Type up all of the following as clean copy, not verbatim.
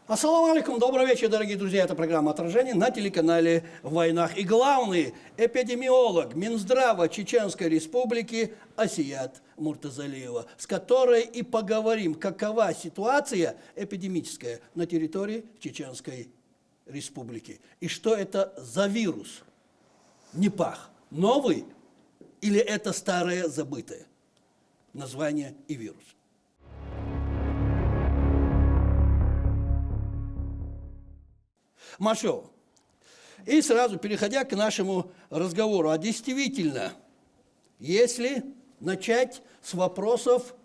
Ассаламу алейкум, добрый вечер, дорогие друзья. Это программа «Отражение» на телеканале «В войнах». И главный эпидемиолог Минздрава Чеченской Республики Асият Муртазалиева, с которой и поговорим, какова ситуация эпидемическая на территории Чеченской Республики. И что это за вирус? Непах. Новый или это старое забытое название и вирус? Машо. И сразу переходя к нашему разговору. А действительно, если начать с вопросов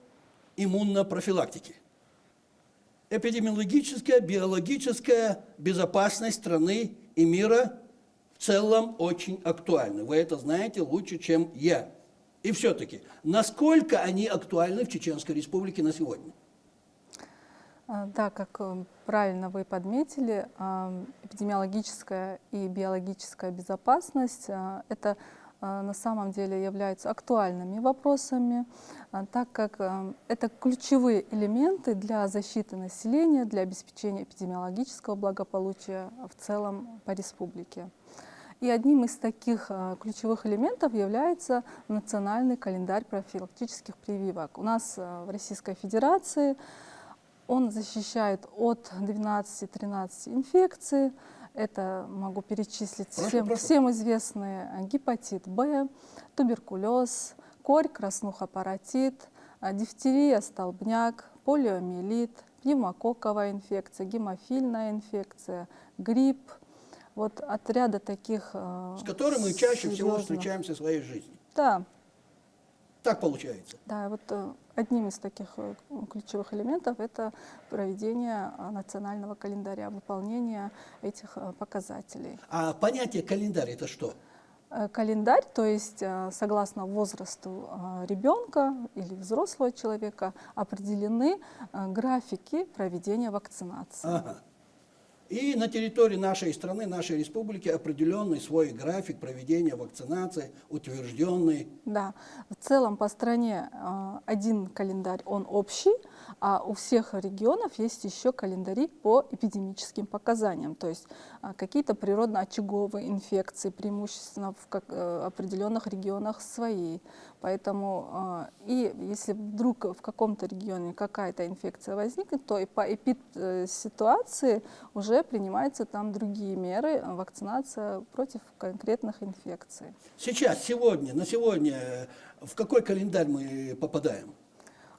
иммунопрофилактики, эпидемиологическая, биологическая безопасность страны и мира в целом очень актуальна. Вы это знаете лучше, чем я. И все-таки, насколько они актуальны в Чеченской Республике на сегодня? Да, как правильно вы подметили, эпидемиологическая и биологическая безопасность – это на самом деле являются актуальными вопросами, так как это ключевые элементы для защиты населения, для обеспечения эпидемиологического благополучия в целом по республике. И одним из таких ключевых элементов является национальный календарь профилактических прививок. У нас в Российской Федерации он защищает от 12-13 инфекций. Это могу перечислить всем известные гепатит Б, туберкулез, корь, краснуха, паротит, дифтерия, столбняк, полиомиелит, пневмококковая инфекция, гемофильная инфекция, грипп. Вот от ряда таких с которыми мы чаще всего встречаемся в своей жизни. Да. Так получается. Да, вот одним из таких ключевых элементов это проведение национального календаря, выполнение этих показателей. А понятие календарь это что? Календарь, то есть согласно возрасту ребенка или взрослого человека определены графики проведения вакцинации. Ага. И на территории нашей страны, нашей республики определенный свой график проведения вакцинации, утвержденный. Да, в целом по стране один календарь, он общий, а у всех регионов есть еще календари по эпидемическим показаниям, то есть какие-то природно-очаговые инфекции, преимущественно в определенных регионах свои. Поэтому и если вдруг в каком-то регионе какая-то инфекция возникнет, то и по эпид-ситуации уже принимаются там другие меры, вакцинация против конкретных инфекций. Сейчас, на сегодня, в какой календарь мы попадаем?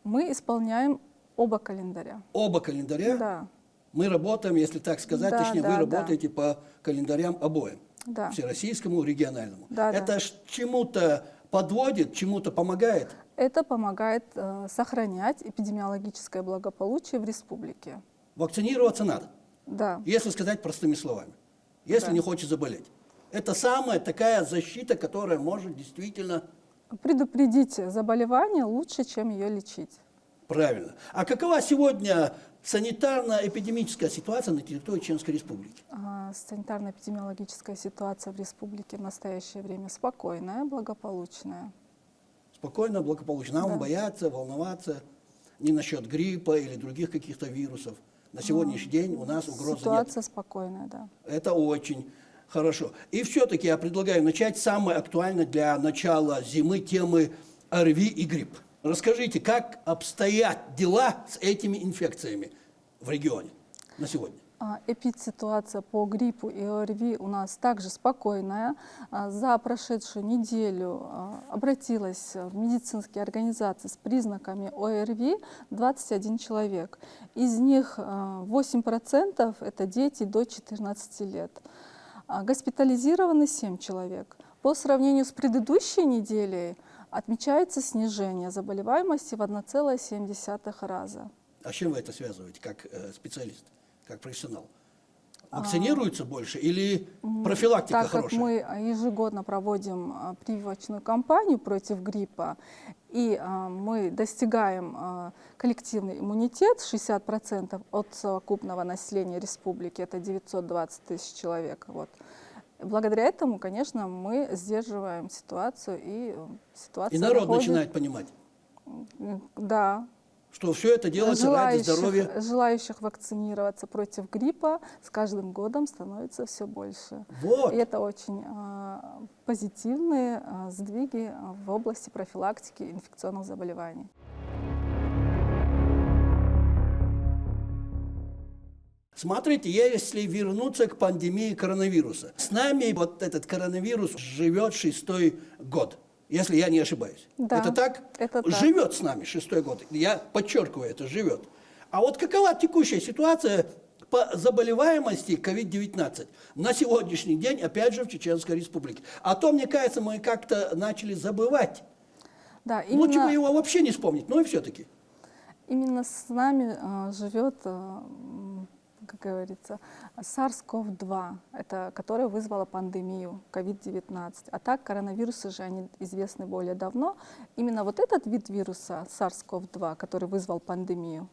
Мы исполняем оба календаря. Оба календаря? Да. Мы работаем, если так сказать, Да, точнее, да, вы работаете по календарям обоим. Да. Всероссийскому, региональному. Да, это да. чему-то подводит, чему-то помогает? Это помогает сохранять эпидемиологическое благополучие в республике. Вакцинироваться надо? Да. Если сказать простыми словами. Если не хочет заболеть. Это самая такая защита, которая может действительно... Предупредить заболевание лучше, чем ее лечить. Правильно. А какова сегодня санитарно-эпидемическая ситуация на территории Чеченской Республики? Санитарно-эпидемиологическая ситуация в республике в настоящее время спокойная, благополучная. Спокойно, благополучно. Нам Да. бояться, волноваться не насчет гриппа или других каких-то вирусов. На сегодняшний день у нас угрозы нет. Ситуация спокойная, да. Это очень хорошо. И все-таки я предлагаю начать самое актуальное для начала зимы темы ОРВИ и грипп. Расскажите, как обстоят дела с этими инфекциями в регионе на сегодня? Эпидситуация по гриппу и ОРВИ у нас также спокойная. За прошедшую неделю обратилась в медицинские организации с признаками ОРВИ 21 человек. Из них 8% это дети до 14 лет. Госпитализированы 7 человек. По сравнению с предыдущей неделей отмечается снижение заболеваемости в 1,7 раза. А с чем вы это связываете, как специалист, как профессионал? Вакцинируются больше или профилактика так хорошая? Как мы ежегодно проводим прививочную кампанию против гриппа, и мы достигаем коллективный иммунитет 60% от совокупного населения республики, это 920 тысяч человек. Вот. Благодаря этому, конечно, мы сдерживаем ситуацию, и ситуация И народ находит... начинает понимать. Да. что все это делается ради здоровья. Желающих вакцинироваться против гриппа с каждым годом становится все больше. Вот. И это очень позитивные сдвиги в области профилактики инфекционных заболеваний. Смотрите, если вернуться к пандемии коронавируса. С нами вот этот коронавирус живет 6-й год, если я не ошибаюсь. Да, это так? это так. Живет с нами 6-й год. Я подчеркиваю, это живет. А вот какова текущая ситуация по заболеваемости COVID-19 на сегодняшний день, опять же, в Чеченской Республике? А то, мне кажется, мы как-то начали забывать. Да, Лучше бы его вообще не вспомнить, но и все-таки. Именно с нами живет, как говорится, SARS-CoV-2, это, которое вызвало пандемию COVID-19. А так коронавирусы же, они известны более давно. Именно вот этот вид вируса, SARS-CoV-2, который вызвал пандемию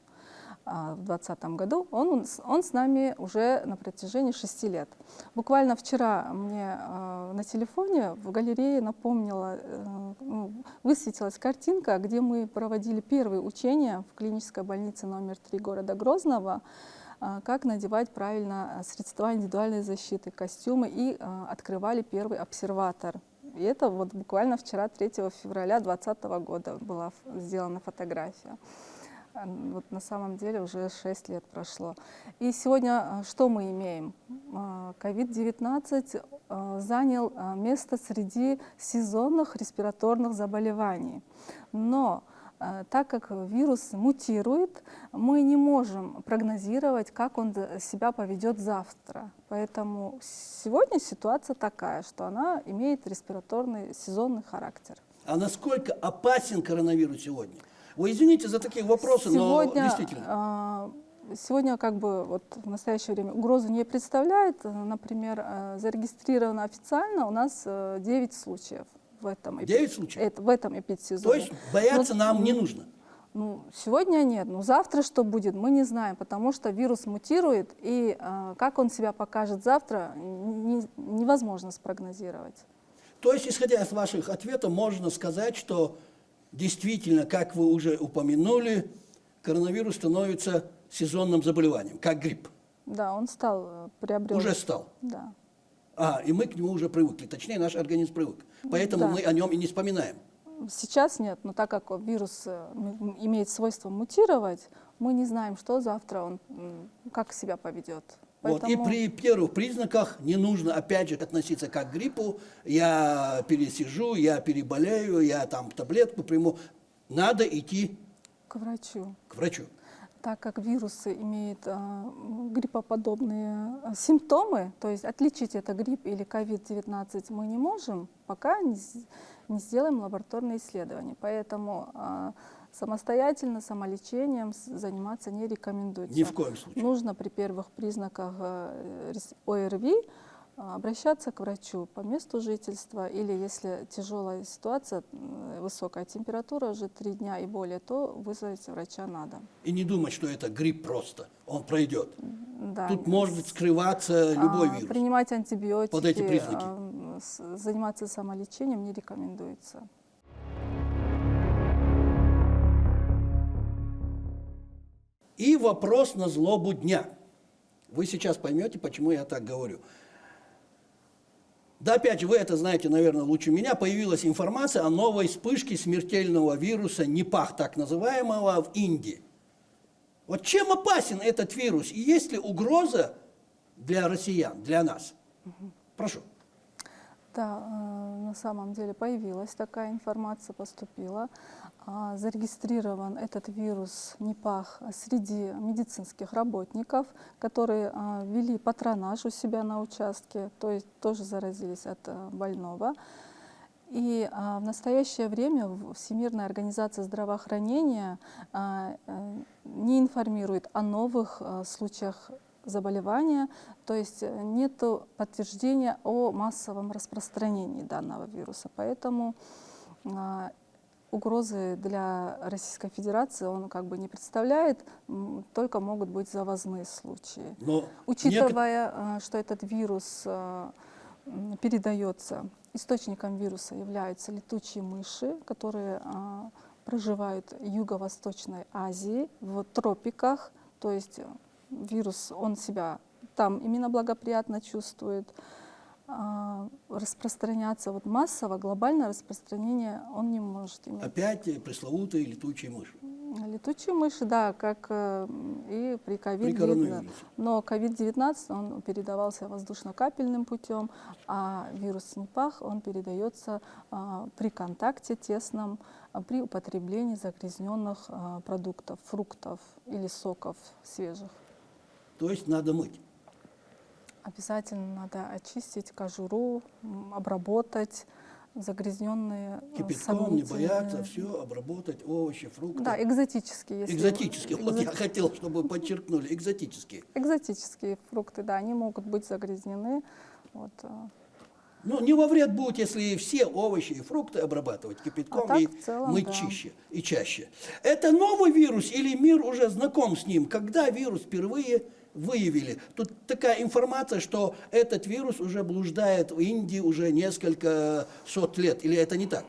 в 2020 году, он с нами уже на протяжении 6 лет. Буквально вчера мне на телефоне в галерее высветилась картинка, где мы проводили первые учения в клинической больнице номер 3 города Грозного, как надевать правильно средства индивидуальной защиты, костюмы, и открывали первый обсерватор. И это вот буквально вчера, 3 февраля 2020 года, была сделана фотография. Вот на самом деле уже 6 лет прошло. И сегодня что мы имеем? COVID-19 занял место среди сезонных респираторных заболеваний. Но так как вирус мутирует, мы не можем прогнозировать, как он себя поведет завтра. Поэтому сегодня ситуация такая, что она имеет респираторный сезонный характер. А насколько опасен коронавирус сегодня? Вы извините за такие вопросы, но действительно. Сегодня как бы вот в настоящее время угрозу не представляет. Например, зарегистрировано официально у нас 9 случаев. В этом 9 случаев? В этом эпидсезоне. То есть бояться нам не нужно? Сегодня нет. Завтра что будет, мы не знаем, потому что вирус мутирует, и как он себя покажет завтра, невозможно спрогнозировать. То есть, исходя из ваших ответов, можно сказать, что действительно, как вы уже упомянули, коронавирус становится сезонным заболеванием, как грипп. Да, он приобрел. Уже стал? Да. И мы к нему уже привыкли, точнее, наш организм привык. Поэтому мы о нем и не вспоминаем. Сейчас нет, но так как вирус имеет свойство мутировать, мы не знаем, что завтра он, как себя поведет. Поэтому... Вот, и при первых признаках не нужно, опять же, относиться как к гриппу. Я пересижу, я переболею, я там таблетку приму. Надо идти к врачу. К врачу. Так как вирусы имеют гриппоподобные симптомы, то есть отличить это грипп или COVID-19 мы не можем, пока не сделаем лабораторные исследования. Поэтому самостоятельно, самолечением заниматься не рекомендуется. Ни в коем случае. Нужно при первых признаках ОРВИ обращаться к врачу по месту жительства, или если тяжелая ситуация, высокая температура, уже 3 дня и более, то вызвать врача надо. И не думать, что это грипп просто, он пройдет. Да. Тут может скрываться любой вирус. Принимать антибиотики, под эти признаки. Заниматься самолечением не рекомендуется. И вопрос на злобу дня. Вы сейчас поймете, почему я так говорю. Да, опять же, вы это знаете, наверное, лучше меня. Появилась информация о новой вспышке смертельного вируса Нипах, так называемого, в Индии. Вот чем опасен этот вирус? И есть ли угроза для россиян, для нас? Прошу. Да, на самом деле появилась такая информация, поступила. Зарегистрирован этот вирус Нипах среди медицинских работников, которые вели патронаж у себя на участке, то есть тоже заразились от больного. И в настоящее время Всемирная организация здравоохранения не информирует о новых случаях заболевания, то есть нет подтверждения о массовом распространении данного вируса. Поэтому угрозы для Российской Федерации он как бы не представляет, только могут быть завозные случаи. Но учитывая, что этот вирус передается, источником вируса являются летучие мыши, которые проживают в Юго-Восточной Азии, в тропиках, то есть вирус, он себя там именно благоприятно чувствует. Распространяться вот массово, глобальное распространение он не может иметь. Опять пресловутые летучие мыши. Летучие мыши, да, как и при COVID-19. коронавирусе. Но COVID-19, он передавался воздушно-капельным путем, а вирус НИПАХ, он передается при контакте тесном, при употреблении загрязненных продуктов, фруктов или соков свежих. То есть надо мыть. Обязательно надо очистить кожуру, обработать загрязненные Кипятком не сомнительные- бояться, все обработать, овощи, фрукты. Да, экзотические. Если Экзотические. Вот я хотел, чтобы подчеркнули, экзотические. Экзотические фрукты, да, они могут быть загрязнены. Вот. Ну, не во вред будет, если все овощи и фрукты обрабатывать кипятком так и в целом, мыть да. чище и чаще. Это новый вирус или мир уже знаком с ним? Когда вирус впервые выявили? Тут такая информация, что этот вирус уже блуждает в Индии уже несколько сот лет. Или это не так?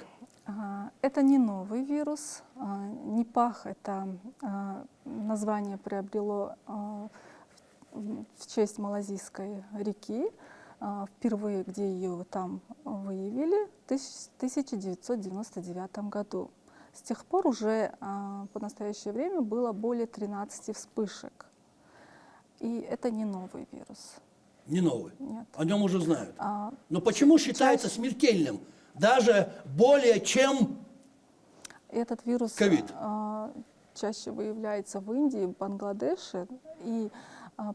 Это не новый вирус. НИПАХ — это название приобрело в честь Малазийской реки. Впервые, где ее там выявили, в 1999 году. С тех пор уже по настоящее время было более 13 вспышек. И это не новый вирус. Не новый. Нет. О нем уже знают. Но почему считается смертельным? Даже более чем... Этот вирус ковид. чаще выявляется в Индии, в Бангладеше. И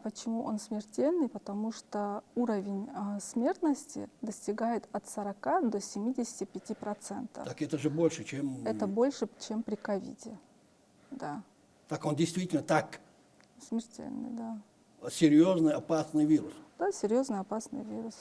почему он смертельный? Потому что уровень смертности достигает от 40 до 75%. Так это же больше, чем... Это больше, чем при ковиде. Да. Так он действительно так Смертельный, да. серьезный, опасный вирус. Да, серьезный опасный вирус.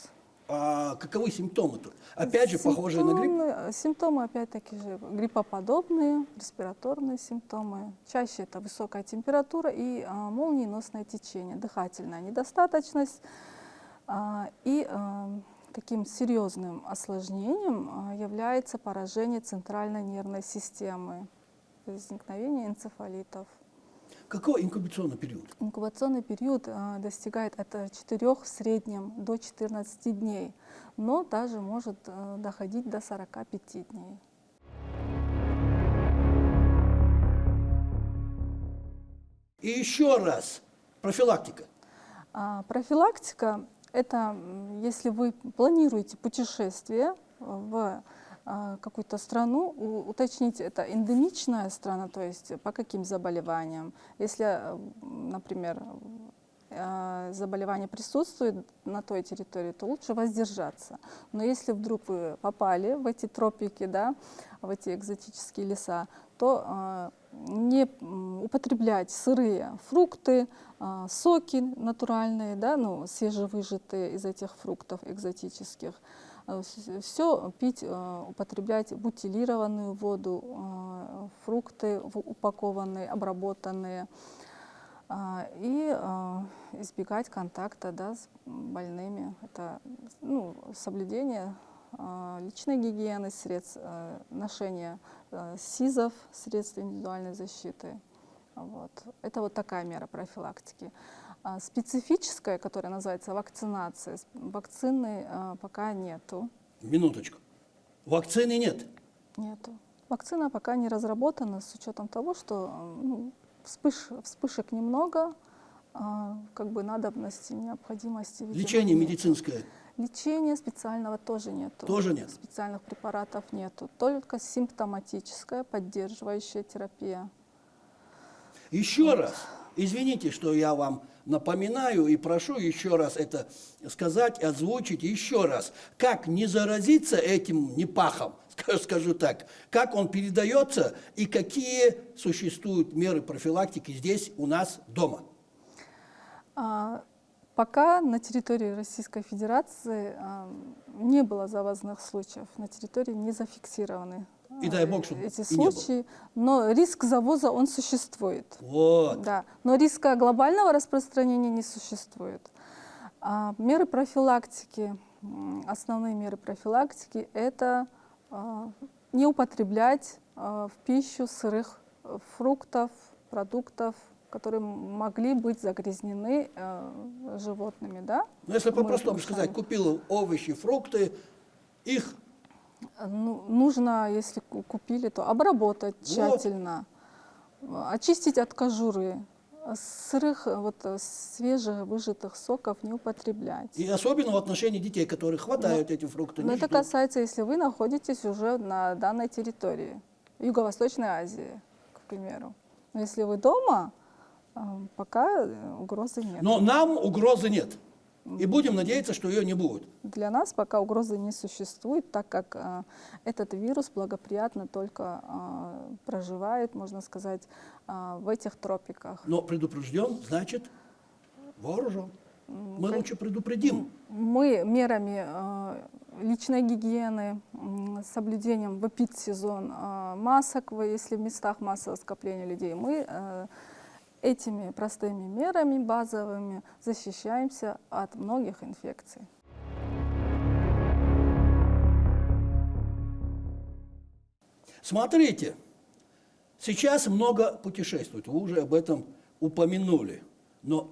А каковы симптомы тут? Опять же, похожие на грипп? Симптомы, опять-таки же, гриппоподобные, респираторные симптомы. Чаще это высокая температура и молниеносное течение, дыхательная недостаточность. И таким серьезным осложнением является поражение центральной нервной системы, возникновение энцефалитов. Какой инкубационный период? Инкубационный период достигает от 4 в среднем до 14 дней, но даже может доходить до 45 дней. И еще раз, профилактика. Профилактика — это если вы планируете путешествие в какую-то страну, уточните, это эндемичная страна, то есть по каким заболеваниям. Если, например, заболевание присутствует на той территории, то лучше воздержаться. Но если вдруг вы попали в эти тропики, да, в эти экзотические леса, то не употреблять сырые фрукты, соки натуральные, да, ну, свежевыжатые из этих фруктов экзотических. Все пить, употреблять бутилированную воду, фрукты упакованные, обработанные, и избегать контакта, да, с больными. Это соблюдение личной гигиены, средств, ношение СИЗов, средств индивидуальной защиты. Вот. Это вот такая мера профилактики. Специфическая, которая называется вакцинация, вакцины пока нету. Минуточку. Вакцины нет? Нету. Вакцина пока не разработана с учетом того, что вспышек немного, как бы надобности, необходимости. Видимо, Лечение нету. медицинское? Лечения специального тоже нету. Тоже нет? Специальных препаратов нету. Только симптоматическая поддерживающая терапия. Еще раз, извините, что я вам напоминаю и прошу еще раз это сказать, озвучить еще раз. Как не заразиться этим НИПАХом, скажу так, как он передается и какие существуют меры профилактики здесь у нас дома? Пока на территории Российской Федерации не было завозных случаев, на территории не зафиксированы И дай бог, чтобы эти и не было. случаи, но риск завоза он существует. Вот. Да, но риска глобального распространения не существует. Меры профилактики, основные меры профилактики — это не употреблять в пищу сырых фруктов, продуктов, которые могли быть загрязнены животными, да? Но если Мы по-простому сами. сказать, купил овощи, фрукты, их Ну, нужно, если купили, то обработать Вот. тщательно, очистить от кожуры, сырых, свежих выжатых соков не употреблять. и особенно в отношении детей, которые хватают эти фрукты, Но не это ждут. касается, если вы находитесь уже на данной территории, в Юго-Восточной Азии, к примеру. Но если вы дома, пока угрозы нет. Но нам угрозы нет. И будем надеяться, что ее не будет. Для нас пока угрозы не существует, так как этот вирус благоприятно только проживает, можно сказать, в этих тропиках. Но предупрежден, значит вооружен. Мы лучше предупредим. Мы мерами личной гигиены, соблюдением в эпидсезон масок, если в местах массового скопления людей, мы этими простыми мерами базовыми защищаемся от многих инфекций. Смотрите, сейчас много путешествуют, вы уже об этом упомянули. Но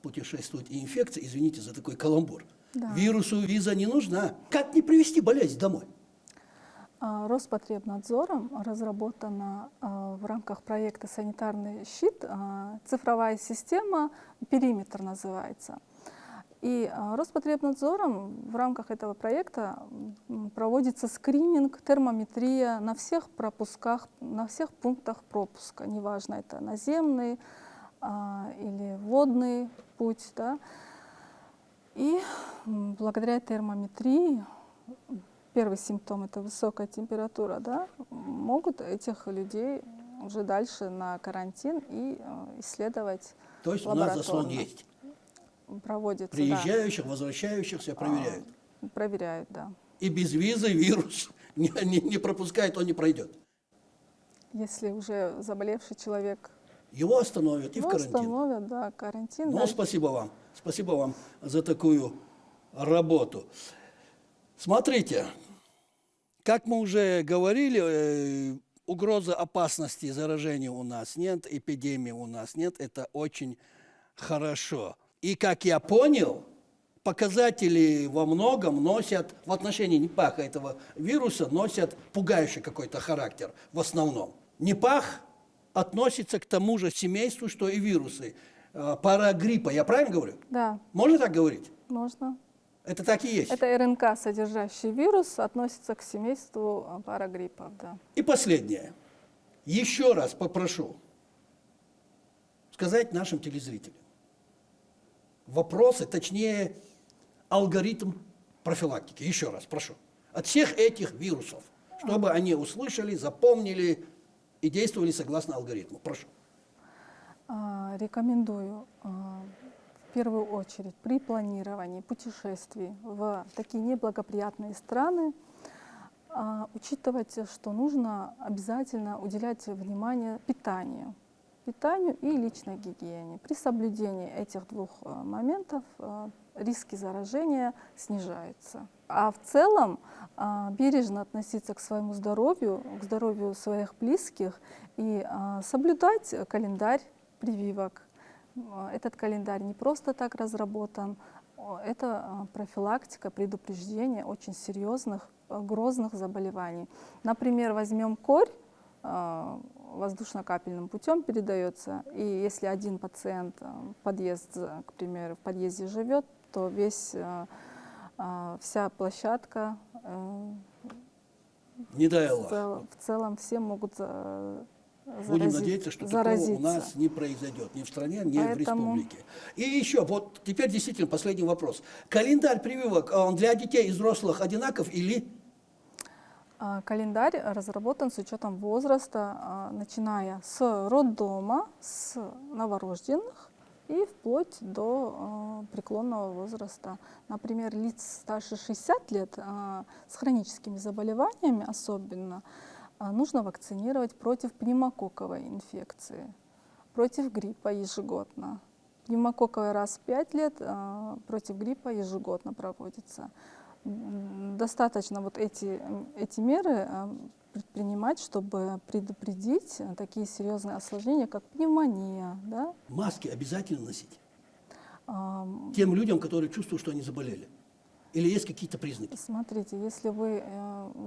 путешествуют и инфекции, извините за такой каламбур. Да. Вирусу виза не нужна. Как не привезти болезнь домой? Роспотребнадзором разработана в рамках проекта «Санитарный щит» цифровая система, периметр называется. И Роспотребнадзором в рамках этого проекта проводится скрининг, термометрия на всех пропусках, на всех пунктах пропуска, неважно, это наземный или водный путь. Да? И благодаря термометрии, первый симптом – это высокая температура, да, могут этих людей уже дальше на карантин и исследовать. То есть у нас заслон есть. Проводится, Приезжающих, возвращающихся проверяют. Проверяют, да. И без визы вирус не пропускает, он не пройдет. Если уже заболевший человек, Его остановят и в его карантин. остановят, да, карантин. Ну, да. спасибо вам за такую работу. Смотрите, как мы уже говорили, угрозы опасности заражения у нас нет, эпидемии у нас нет, это очень хорошо. И, как я понял, показатели во многом носят, в отношении Непаха этого вируса, носят пугающий какой-то характер в основном. Непах относится к тому же семейству, что и вирусы. Парагриппа, я правильно говорю? Да, Можно так говорить? можно. Это так и есть. Это РНК, содержащий вирус, относится к семейству парагриппов, да. И последнее. Еще раз попрошу сказать нашим телезрителям. Вопросы, точнее, алгоритм профилактики. Еще раз прошу. От всех этих вирусов, чтобы они услышали, запомнили и действовали согласно алгоритму. Прошу. Рекомендую в первую очередь при планировании путешествий в такие неблагоприятные страны учитывать, что нужно обязательно уделять внимание питанию и личной гигиене. При соблюдении этих двух моментов риски заражения снижаются. А в целом бережно относиться к своему здоровью, к здоровью своих близких и соблюдать календарь прививок. Этот календарь не просто так разработан, это профилактика, предупреждение очень серьезных, грозных заболеваний. Например, возьмем корь, воздушно-капельным путем передается, и если один пациент к примеру, в подъезде живет, то вся площадка, Не дай Аллах. в целом все могут Будем надеяться, что такого заразиться. у нас не произойдет ни в стране, ни в Поэтому- республике. И еще, вот теперь действительно последний вопрос. Календарь прививок, он для детей и взрослых одинаков или... Календарь разработан с учетом возраста, начиная с роддома, с новорожденных и вплоть до преклонного возраста. Например, лиц старше 60 лет с хроническими заболеваниями особенно нужно вакцинировать против пневмококковой инфекции, против гриппа ежегодно. Пневмококковая раз в 5 лет, против гриппа ежегодно проводится. Достаточно вот эти меры предпринимать, чтобы предупредить такие серьезные осложнения, как пневмония, да? Маски обязательно носить Ам, тем людям, которые чувствуют, что они заболели? Или есть какие-то признаки? Смотрите, если вы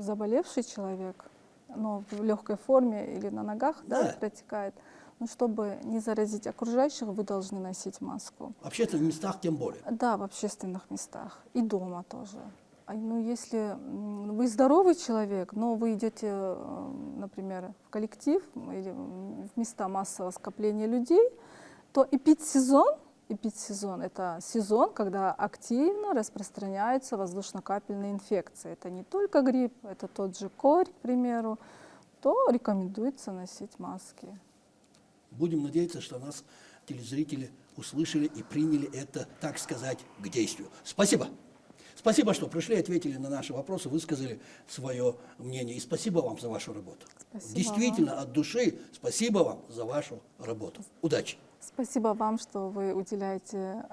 заболевший человек, но в легкой форме или на ногах, да, Да. протекает, ну, чтобы не заразить окружающих, вы должны носить маску. В общественных местах тем более. Да, в общественных местах и дома тоже. Ну, если вы здоровый человек, но вы идете, например, в коллектив или в места массового скопления людей, то эпидсезон это сезон, когда активно распространяются воздушно-капельные инфекции. Это не только грипп, это тот же корь, к примеру, то рекомендуется носить маски. Будем надеяться, что нас телезрители услышали и приняли это, так сказать, к действию. Спасибо. Спасибо, что пришли, ответили на наши вопросы, высказали свое мнение. И спасибо вам за вашу работу. Спасибо Действительно, вам. от души спасибо вам за вашу работу. Удачи. Спасибо вам, что вы уделяете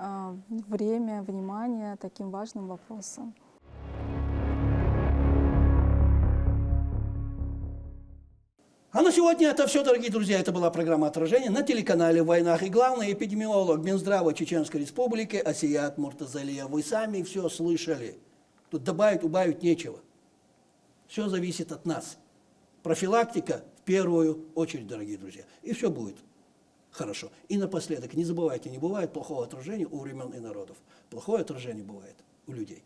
время, внимание таким важным вопросам. А на сегодня это все, дорогие друзья. Это была программа «Отражение» на телеканале «В войнах». И главный эпидемиолог Минздрава Чеченской Республики Асият Муртазалиев. Вы сами все слышали. Тут добавить, убавить нечего. Все зависит от нас. Профилактика в первую очередь, дорогие друзья. И все будет хорошо. И напоследок, не забывайте, не бывает плохого отражения у времен и народов. Плохое отражение бывает у людей.